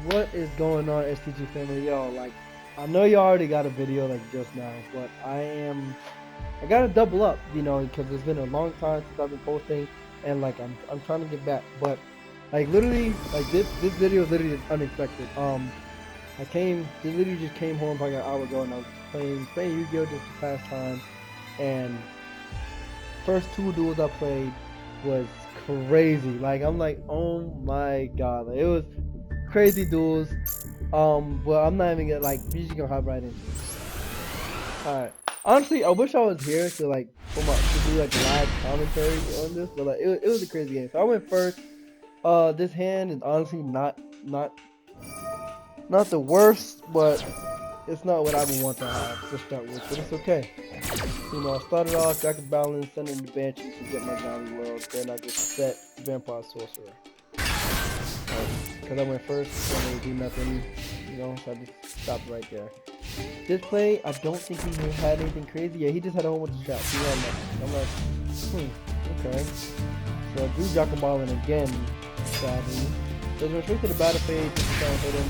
What is going on, STG family? Yo, like, I know you already got a video like just now, but I gotta double up, because it's been a long time since I've been posting, and like I'm trying to get back, but like literally, like this video is literally unexpected. This literally just came home like an hour ago, and I was playing Yu-Gi-Oh just to pass time, and first two duels I played was crazy. Like I'm like, oh my god, like, it was crazy duels. Well, I'm not even gonna like. We just gonna hop right into it. All right. Honestly, I wish I was here to like to do like live commentary on this, but like it was a crazy game. So I went first. This hand is honestly not the worst, but it's not what I would want to have to start with. But it's okay. I started off Jack of Balance, sending the Banshee to get my Johnny World. Then I just set Vampire Sorcerer. Because I went first, and they do nothing, so I just stopped right there. This play, I don't think he had anything crazy. Yeah, he just had a whole bunch of shots. He had nothing. I'm like, okay. So I drew Jacoballin again, sadly. So I went straight to the battle phase just to try and hit him.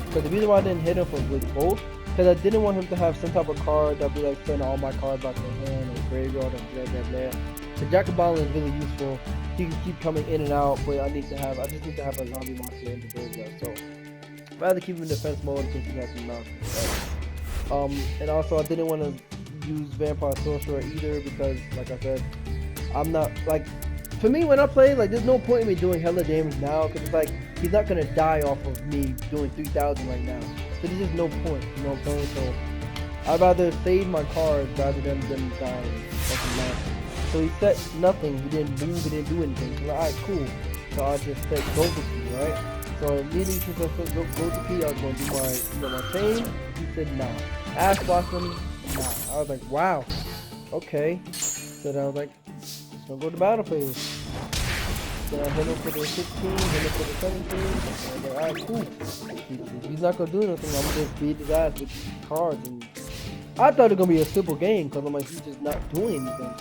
Because the reason why I didn't hit him with both, because I didn't want him to have some type of card that would be like send all my cards back to the hand or graveyard and blah blah blah. So Jacoballin is really useful. He can keep coming in and out, but I just need to have a zombie monster in the graveyard. So I'd rather keep him in defense mode since he has some mouth. And also I didn't want to use Vampire Sorcerer either because, like I said, I'm not like, for me when I play, like there's no point in me doing hella damage now because it's like he's not gonna die off of me doing 3,000 right now. So there's just no point, you know what I'm saying? So I'd rather save my cards rather than them dying. So he set nothing, he didn't move, he didn't do anything. So alright, cool. So I just set Goldie, right? So immediately since I set Goldie, I was gonna do my chain. He said nah. Ash Blossom, nah. I was like, wow, okay. So then I was like, just gonna go to battle phase. Then I hit him for the 16, hit him for the 17. And I was like, alright, cool. He's not gonna do anything. I'm gonna just beat his ass with cards. And I thought it was gonna be a simple game because I'm like, he's just not doing anything.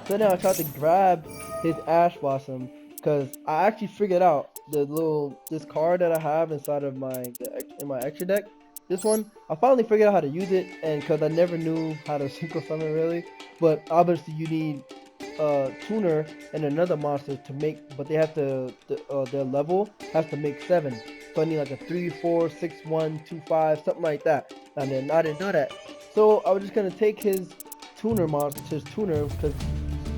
So now I tried to grab his Ash Blossom because I actually figured out this card that I have inside of my extra deck. This one, I finally figured out how to use it, and because I never knew how to synchro summon really. But obviously you need tuner and another monster to make, but they have to their level has to make 7. So I need like a 3, 4, 6, 1, 2, 5, something like that. And then I didn't know that, so I was just gonna take his tuner monster, because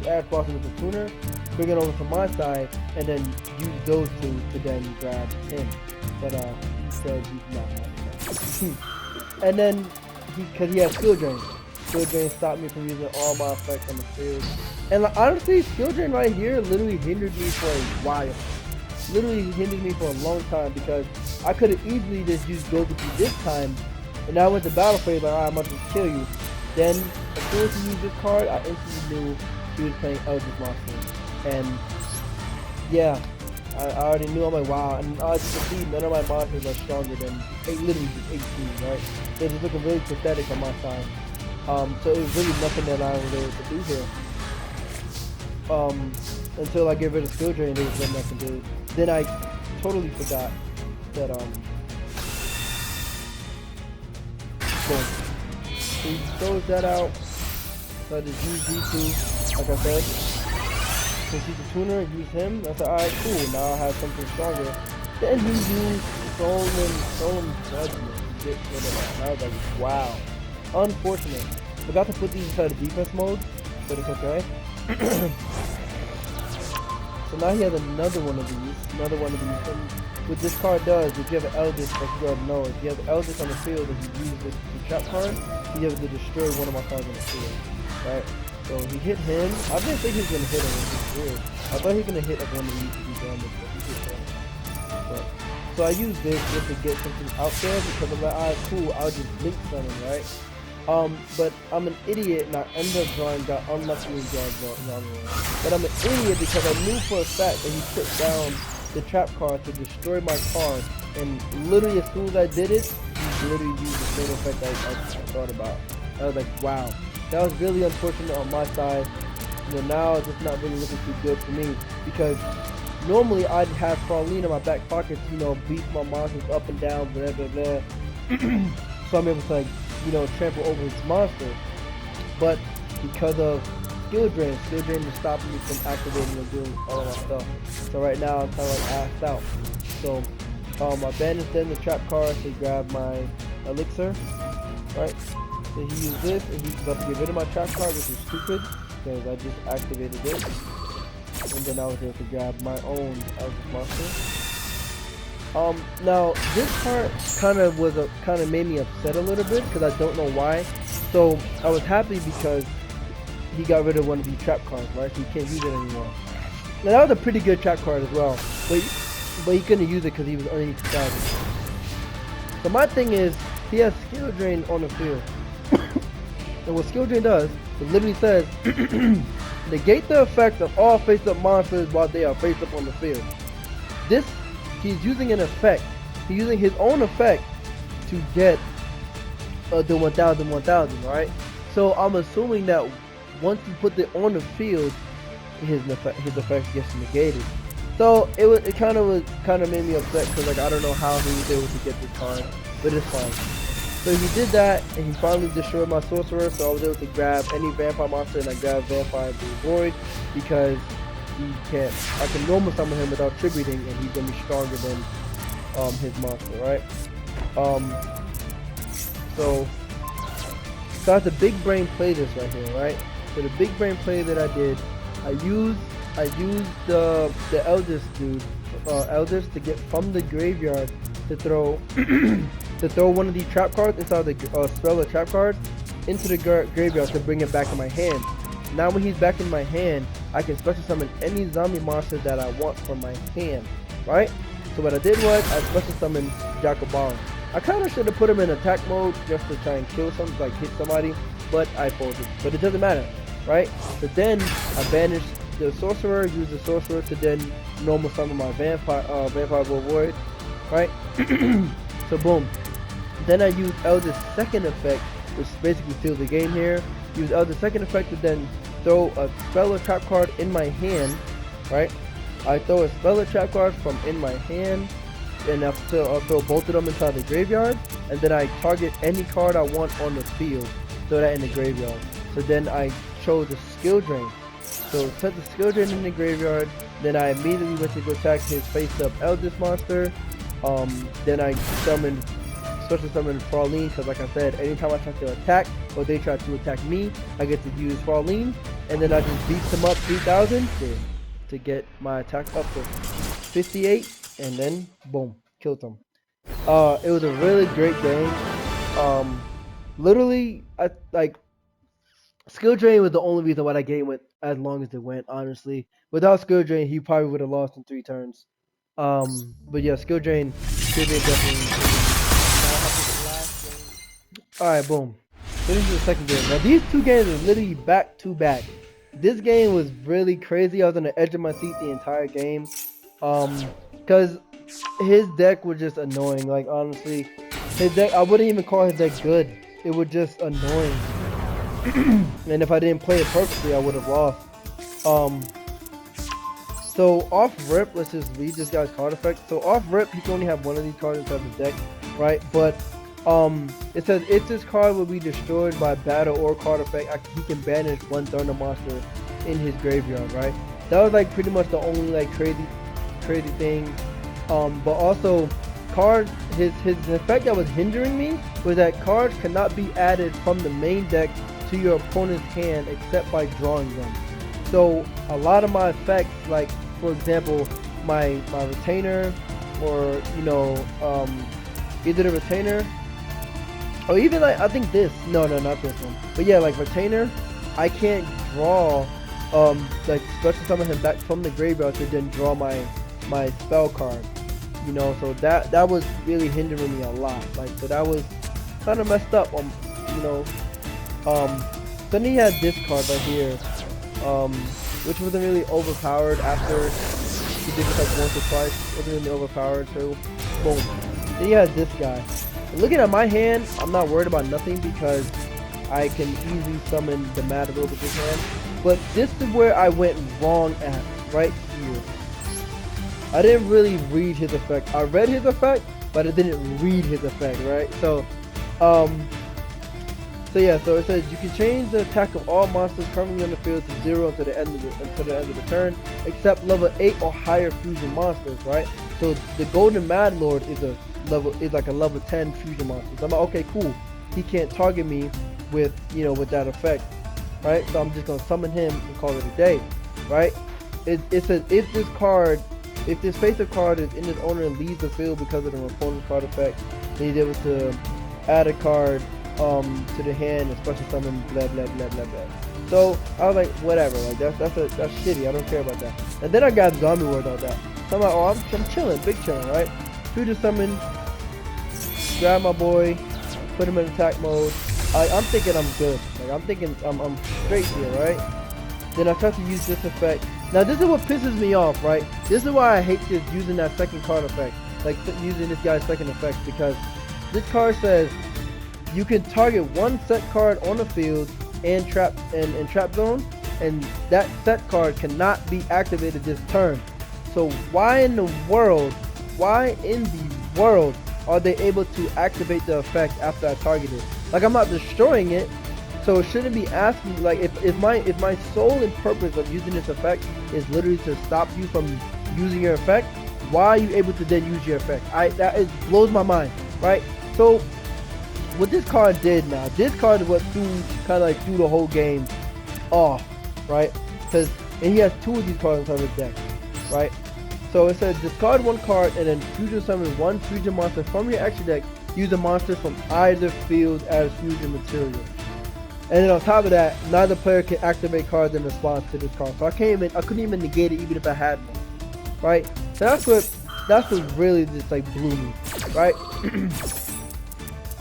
Ash Blossom is a tuner, bring it over to my side, and then use those two to then grab him. But he said he's not having that. And then because he has skill drain. Skill drain stopped me from using all my effects on the field. And like, honestly, skill drain right here literally hindered me for a while. Literally hindered me for a long time because I could have easily just used Gozuki this time, and I went to battle phase like, alright, I'm about to kill you. Then as soon as he used this card, I instantly knew he was playing Eldritch Monster. And yeah, I already knew. I'm like, wow. And as you can see, none of my monsters are stronger than literally just 18, right? They're just looking really pathetic on my side. So it was really nothing that I was able to do here. Until I get rid of skill drain, there was nothing I can do. Then I totally forgot that boom. So he throws that out. So I just use D2, like I said. Since he's a tuner, use him. I said, alright, cool. Now I have something stronger. Then he used Solemn Judgment to get rid of that. And I was like, wow. Unfortunate. Forgot to put these inside of defense mode, but it's okay. So now he has another one of these. And what this card does, if you have an Eldritch, like you already know, if you have an Eldritch on the field and you use the trap card, you have to destroy one of my cards on the field. Right? So he hit him. I didn't think he was gonna hit him, which is weird. I thought he was gonna hit like one of these to do damage, but he hit him. So I used this just to get something out there because I'm like, alright, cool, I'll just link summon, right? But I'm an idiot and I ended up drawing got unlucky and drawing. But I'm an idiot because I knew for a fact that he put down the trap card to destroy my card, and literally as soon as I did it, he literally used the same effect I thought about. I was like, wow. That was really unfortunate on my side. Now it's just not really looking too good for me because normally I'd have Pauline in my back pocket to, you know, beat my monsters up and down, blah blah blah. So I'm able to, like, you know, trample over his monster. But because of skill drain is stopping me from activating and doing all of my stuff. So right now I'm kind of like assed out. So I banished then the trap card to grab my elixir, right? So he used this, and he's about to get rid of my trap card, which is stupid because I just activated it. And then I was able to grab my own Eldritch monster. Now this part kind of made me upset a little bit because I don't know why. So I was happy because he got rid of one of these trap cards, right? So he can't use it anymore. Now that was a pretty good trap card as well, but he couldn't use it because he was underneath 2000. So my thing is, he has skill drain on the field. And what skill drain does, it literally says, negate the effect of all face-up monsters while they are face-up on the field. This, he's using an effect. He's using his own effect to get the 1000, right? So I'm assuming that once you put it on the field, his effect gets negated. So it kind of made me upset because, like, I don't know how he was able to get this card, but it's fine. So he did that, and he finally destroyed my sorcerer. So I was able to grab any vampire monster, and I grabbed Vampire Blue Void because I can normal summon him without tributing, and he's gonna be stronger than his monster, right? So that's a big brain play this right here, right? So the big brain play that I did, I used the Eldest to get from the graveyard to throw one of these trap cards inside the spell of trap cards into the graveyard to bring it back in my hand. Now when he's back in my hand, I can special summon any zombie monster that I want from my hand, right? So what I did was I special summoned Jacobon. I kind of should have put him in attack mode just to try and kill something, like hit somebody, but I folded. But it doesn't matter, right? So then I banished the sorcerer, used the sorcerer to then normal summon my Vampire Void, right? So boom. Then I used Eldest second effect, which basically seals the game here. Use Eldest second effect to then throw a spell or trap card in my hand, right? I throw a spell or trap card from in my hand, and I'll throw both of them inside the graveyard, and then I target any card I want on the field, throw that in the graveyard. So then I chose the skill drain. So set the skill drain in the graveyard, then I immediately went to go attack his face-up Eldest monster. Then I special summoned Pauline, because like I said, anytime I try to attack or they try to attack me, I get to use Pauline, and then I just beat them up 3000 to get my attack up to 58, and then boom, killed them. It was a really great game. Literally, skill drain was the only reason why that game went as long as it went, honestly. Without skill drain, he probably would have lost in 3 turns. But yeah, skill drain definitely. Alright, boom. This is the second game. Now these two games are literally back to back. This game was really crazy. I was on the edge of my seat the entire game. Because his deck was just annoying. Like, honestly, his deck, I wouldn't even call his deck good. It was just annoying. And if I didn't play it perfectly, I would have lost. So off rip, let's just read this guy's card effect. So off rip, he can only have one of these cards inside the deck, right? But it says if this card will be destroyed by battle or card effect, he can banish one Thunder monster in his graveyard, right? That was like pretty much the only like crazy thing. But also his effect that was hindering me was that cards cannot be added from the main deck to your opponent's hand except by drawing them. So a lot of my effects, like for example my retainer, or you know, either the retainer or even like I think this, no not this one, but yeah, like retainer, I can't draw like special summon him back from the graveyard to then draw my spell card, you know. So that was really hindering me a lot, like, so that was kind of messed up, you know. Then he had this card right here, which wasn't really overpowered after he did this like once or twice. Wasn't really overpowered, so boom. Then he has this guy. And looking at my hand, I'm not worried about nothing because I can easily summon the Mad with this hand. But this is where I went wrong at, right here. I didn't really read his effect. I read his effect, but I didn't read his effect, right? So yeah, so it says you can change the attack of all monsters currently on the field to 0 until the end of the turn, except level 8 or higher fusion monsters, right? So the Golden Mad Lord is like a level 10 fusion monster. So I'm like, okay, cool. He can't target me with with that effect, right? So I'm just gonna summon him and call it a day, right? It says if this face-up card is in its owner and leaves the field because of the opponent's card effect, then he's able to add a card to the hand and special summon blah blah blah blah blah. So I was like, whatever, like that's shitty. I don't care about that. And then I got Zombie Ward on that. So I'm like, oh, I'm chilling, big chilling, right? Future summon, grab my boy, put him in attack mode. I'm thinking I'm good. Like I'm thinking I'm straight here, right? Then I try to use this effect. Now this is what pisses me off, right? This is why I hate this using that second card effect, like using this guy's second effect, because this card says you can target one set card on the field and trap zone, and that set card cannot be activated this turn. So why in the world are they able to activate the effect after I target it? Like, I'm not destroying it, so it shouldn't be asking. Like, if my sole and purpose of using this effect is literally to stop you from using your effect, why are you able to then use your effect? That blows my mind, right? So what this card did now, this card is what threw the whole game off, right? And he has 2 of these cards on his deck, right? So it says discard 1 card and then fusion summon 1 fusion monster from your extra deck. Use a monster from either field as fusion material. And then on top of that, neither player can activate cards in response to this card. So I couldn't even negate it even if I had one, right? So that's what really just like blew me, right?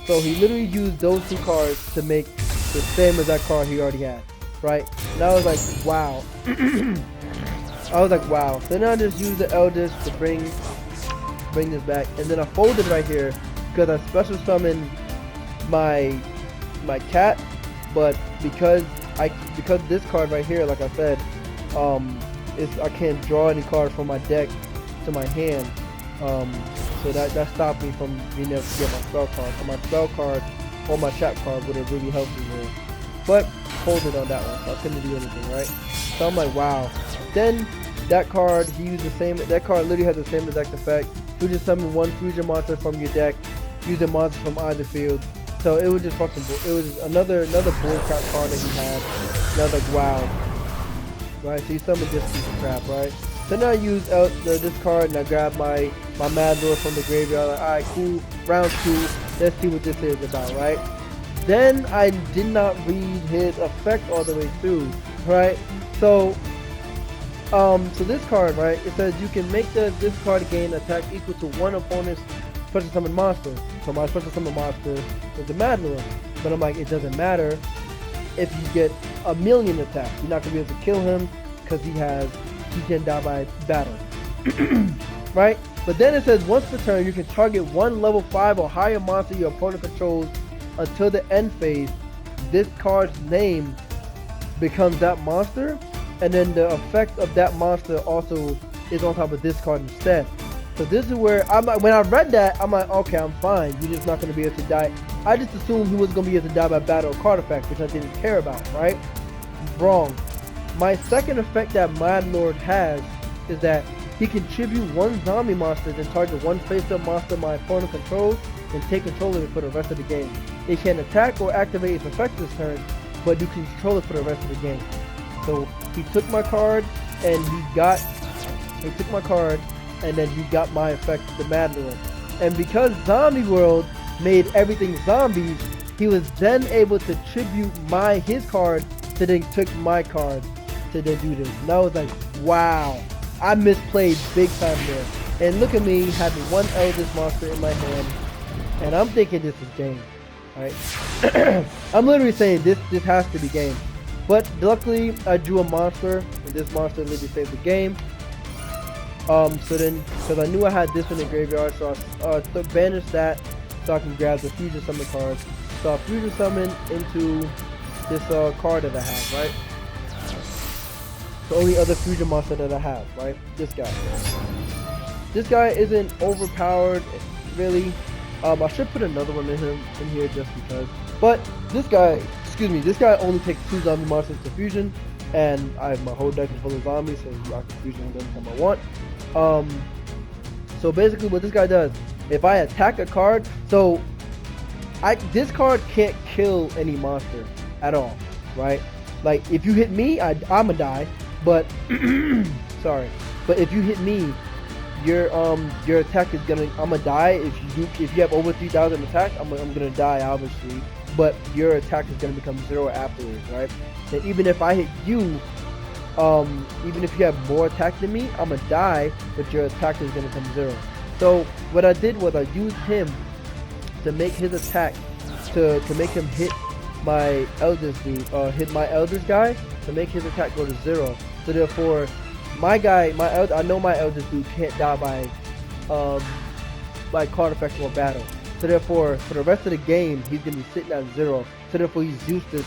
So he literally used those 2 cards to make the same as that card he already had, right? And I was like, wow. Then I just used the Eldest to bring this back, and then I folded right here because I special summoned my cat, but because this card right here, like I said, I can't draw any cards from my deck to my hand. So that stopped me from being able to get my spell card. So my spell card or my trap card would have really helped me here. But folded on that one, so I couldn't do anything, right? So I'm like, wow. Then that card, that card literally has the same exact effect. You just summon 1 fusion monster from your deck, use a monster from either field. So it was just fucking, it was just another bullcrap card that he had. And I was like, wow. Right, so you summoned this piece of crap, right? Then I used this card and I grabbed my Mad Lord from the graveyard. Like, alright, cool. Round 2. Let's see what this is about, right? Then I did not read his effect all the way through, right? So this card, right? It says you can make this card gain attack equal to 1 opponent's special summon monster. So my special summon monster is the Mad Lord. But I'm like, it doesn't matter if you get 1,000,000 attacks. You're not gonna be able to kill him because he can die by battle. Right? But then it says once per turn you can target 1 level 5 or higher monster your opponent controls until the end phase. This card's name becomes that monster, and then the effect of that monster also is on top of this card instead. So this is where I'm like, when I read that, I'm like, okay, I'm fine. You're just not going to be able to die. I just assumed he was going to be able to die by battle or card effect, which I didn't care about, right? Wrong. My second effect that Mad Lord has is that he can tribute 1 zombie monster, then target 1 face-up monster my opponent controls, and take control of it for the rest of the game. It can attack or activate its effect this turn, but you can control it for the rest of the game. So he took my card and then he got my effect, the Mad Lord. And because Zombie World made everything zombies, he was then able to tribute his card to then took my card to then do this. And I was like, wow, I misplayed big time there. And look at me having 1 Eldest monster in my hand, and I'm thinking this is game, right? I'm literally saying this has to be game. But luckily I drew a monster, and this monster literally saved the game. So then, because I knew I had this in the graveyard, so I banished that so I can grab the fusion summon cards. So I fusion summon into this card that I have, right? The only other fusion monster that I have, right? This guy. this guy isn't overpowered, really. I should put another one in here just because. But this guy, excuse me, this guy only takes 2 zombie monsters to fusion, and I have my whole deck is full of zombies, so I can fusion them anytime I want. So basically, what this guy does, if I attack a card, so this card can't kill any monster at all, right? Like if you hit me, I'ma die, but sorry, but if you hit me, your attack is I'ma die. If you have over 3,000 attack, I'm gonna die obviously, but your attack is gonna become 0 afterwards, right? And even if I hit you, even if you have more attack than me, I'ma die, but your attack is gonna become 0. So what I did was I used him to make his attack to make him hit my Elders dude, hit my Elders guy to make his attack go to 0. So therefore, I know my Elders dude can't die by card effects or battle. So therefore, for the rest of the game, he's gonna be sitting at 0. So therefore, he's useless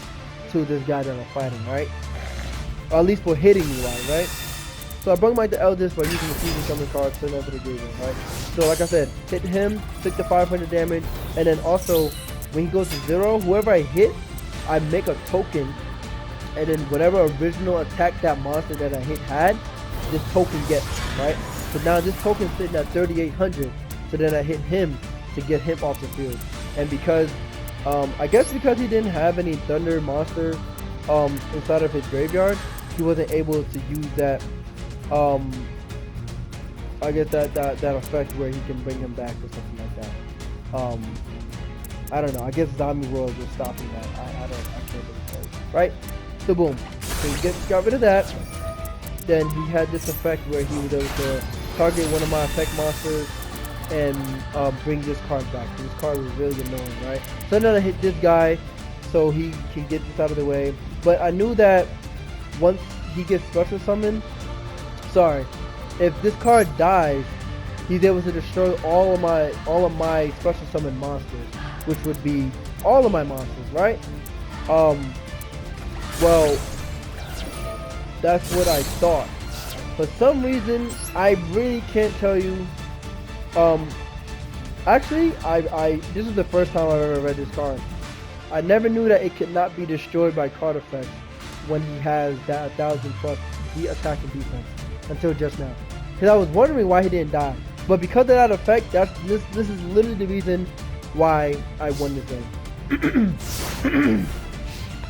to this guy that I'm fighting, right? Or at least for hitting me, right? So I brought back the Elders by using the fusion summon card, send out to the graveyard, right? So like I said, hit him, take the 500 damage, and then also when he goes to 0, whoever I hit, I make a token, and then whatever original attack that monster that I hit had, this token gets, right? So now this token's sitting at 3,800, so then I hit him to get him off the field. And because, I guess because he didn't have any Thunder monster inside of his graveyard, he wasn't able to use that, I guess that effect where he can bring him back or something like that. I don't know. I guess Zombie World was stopping that. I can't really say. Right? So boom. So he got rid of that. Then he had this effect where he was able to target one of my effect monsters and bring this card back. So this card was really annoying, right? So then I hit this guy so he can get this out of the way. But I knew that once he gets special summoned, if this card dies, he's able to destroy all of my special summon monsters, which would be all of my monsters, right? Well, that's what I thought. For some reason, I really can't tell you. Actually, this is the first time I've ever read this card. I never knew that it could not be destroyed by card effects when he has that 1,000+ attack and defense until just now. Because I was wondering why he didn't die. But because of that effect, this is literally the reason why I won this game.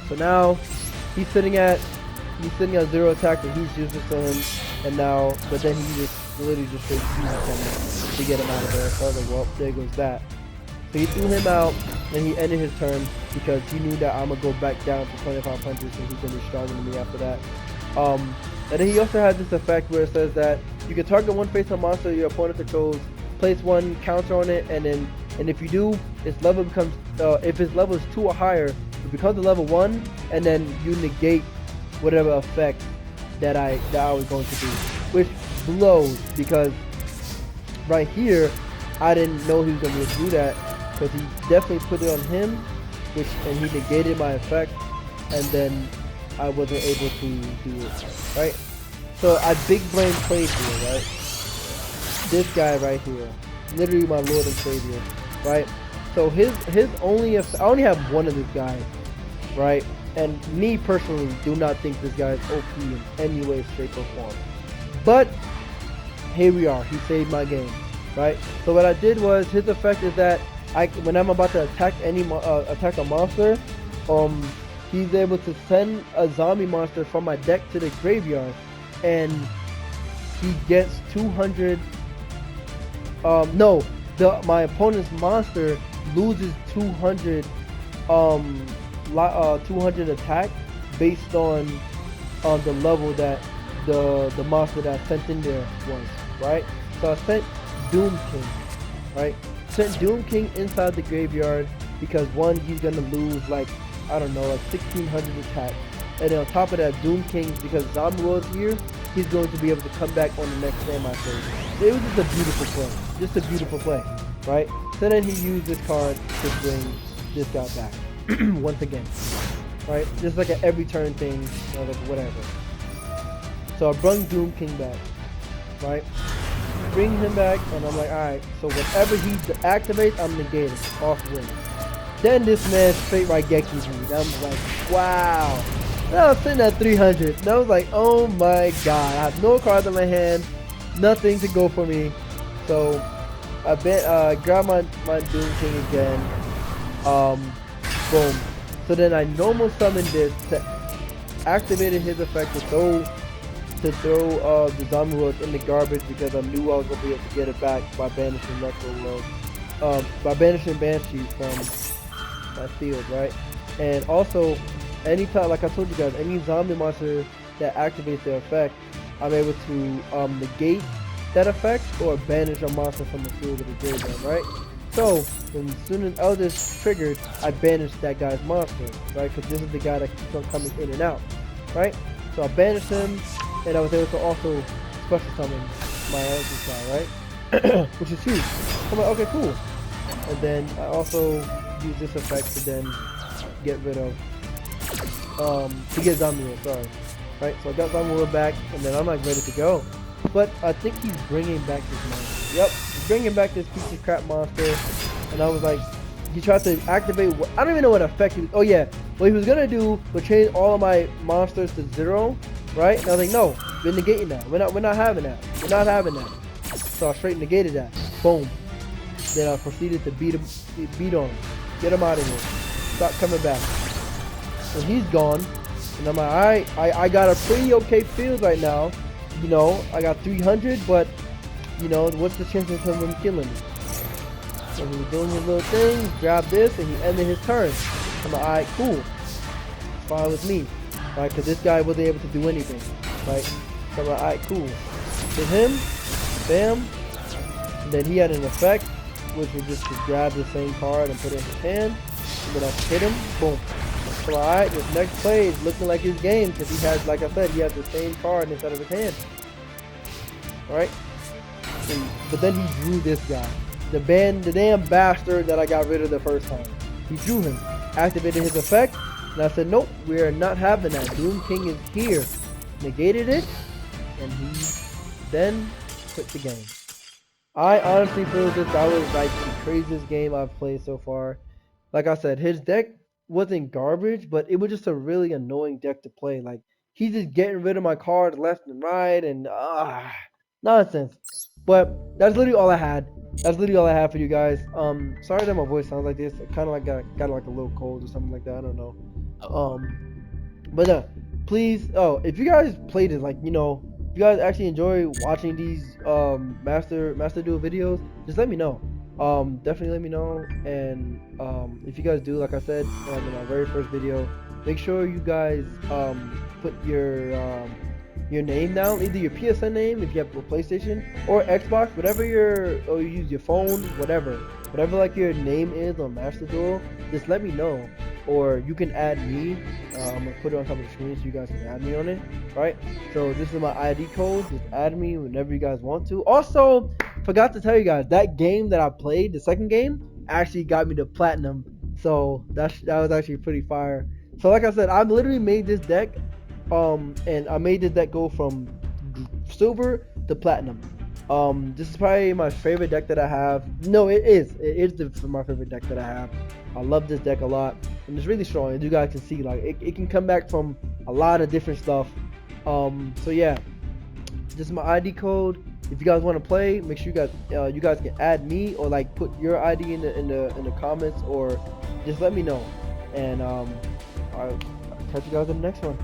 So now he's sitting at 0 attack, and he's useless to him. And now, but then he just literally just straight fusion to get him out of there. So I was like, well, there goes that. So he threw him out, and he ended his turn because he knew that I'm gonna go back down to 2,500, so he's gonna be stronger than me after that. And then he also has this effect where it says that you can target one face-up monster your opponent controls, place 1 counter on it, and if you do, its level becomes if its level is 2 or higher, it becomes a level 1, and then you negate whatever effect that I was going to do, which blows because right here I didn't know he was going to do that because he definitely put it on him, and he negated my effect, and then I wasn't able to do it, right? So I big brain played here, right? This guy right here, literally my Lord and Savior, right? So his only I only have one of this guy, right? And me personally do not think this guy is OP in any way, shape, or form. But here we are. He saved my game, right? So what I did was, his effect is that when I'm about to attack attack a monster, he's able to send a zombie monster from my deck to the graveyard, and he gets 200. My opponent's monster loses 200. 200 attack based on the level that the monster that I sent in there was, right? So I sent Doom King, right? Sent Doom King inside the graveyard because one, he's gonna lose like, I don't know, like 1,600 attack, and then on top of that, Doom King, because Zombie was here, he's going to be able to come back on the next standby phase. It was just a beautiful play, right? So then he used this card to bring this guy back. Once again, right? Just like an every turn thing, or like whatever. So I brought Doom King back, right? bring him back, and I'm like, alright, so whatever he activates, I'm negating off win. Then this man straight right Gekis me. And I'm like, wow. And I was sitting at 300, and I was like, oh my god, I have no cards in my hand, nothing to go for me. So I grab my Doom King again. Boom. So then I normal summoned this to activated his effect to throw the zombie world in the garbage, because I knew I was gonna be able to get it back by banishing Necro World, by banishing Banshee from my field, right? And also, anytime, like I told you guys, any zombie monster that activates their effect, I'm able to negate that effect or banish a monster from the field of the graveyard, right? So, as soon as Eldest triggered, I banished that guy's monster, right? Because this is the guy that keeps on coming in and out, right? So I banished him, and I was able to also special summon my Eldest guy, right? Which is huge. I'm like, okay, cool. And then I also use this effect to then get rid of, to get Zombie World, sorry. Right, so I got Zombie World back, and then I'm like ready to go. But I think he's bringing back this monster. Yep, he's bringing back this piece of crap monster. And I was like, he tried to activate what, I don't even know what effect he was, oh yeah. What he was gonna do was change all of my monsters to 0, right? And I was like, no, we're negating that. We're not having that. We're not having that. So I straight negated that. Boom. Then I proceeded to beat on him. Get him out of here. Stop coming back. So he's gone. And I'm like, alright, I got a pretty okay field right now. You know, I got 300, but, you know, what's the chances of him killing me? So he was doing his little thing, grabbed this, and he ended his turn. I'm like, alright, cool. Fine with me. Right, because this guy wasn't able to do anything. Right? So I'm like, alright, cool. Hit him, bam. And then he had an effect, which was just to grab the same card and put it in his hand. And then I hit him, boom. So alright, this next play is looking like his game, because he has, like I said, he has the same card inside of his hand. Alright? But then he drew this guy. The damn bastard that I got rid of the first time. He drew him, activated his effect, and I said, nope, we are not having that. Doom King is here. Negated it, and he then quit the game. I honestly feel that was like the craziest game I've played so far. Like I said, his deck wasn't garbage, but it was just a really annoying deck to play. Like, he's just getting rid of my cards left and right, and nonsense. But that's literally all I had. That's literally all I have for you guys. Sorry that my voice sounds like this. I kind of like got like a little cold or something like that. I don't know. But please, if you guys played it, like, you know, if you guys actually enjoy watching these Master Duel videos, just let me know. Definitely let me know. And if you guys do, like I said in my very first video, make sure you guys put your name down, either your PSN name if you have a PlayStation or Xbox, whatever or you use your phone, whatever like your name is on Master Duel, just let me know. Or you can add me. I'm gonna put it on top of the screen so you guys can add me on it. Right? So this is my ID code. Just add me whenever you guys want to. Also, forgot to tell you guys, that game that I played, the second game, actually got me to platinum. So that was actually pretty fire. So like I said, I literally made this deck. And I made this deck go from silver to platinum. This is probably my favorite deck that I have. No, it is my favorite deck that I have. I love this deck a lot, and it's really strong. As you guys can see, like it can come back from a lot of different stuff. So yeah, this is my ID code. If you guys want to play, make sure you guys can add me, or like put your ID in the comments, or just let me know. And I'll catch you guys in the next one.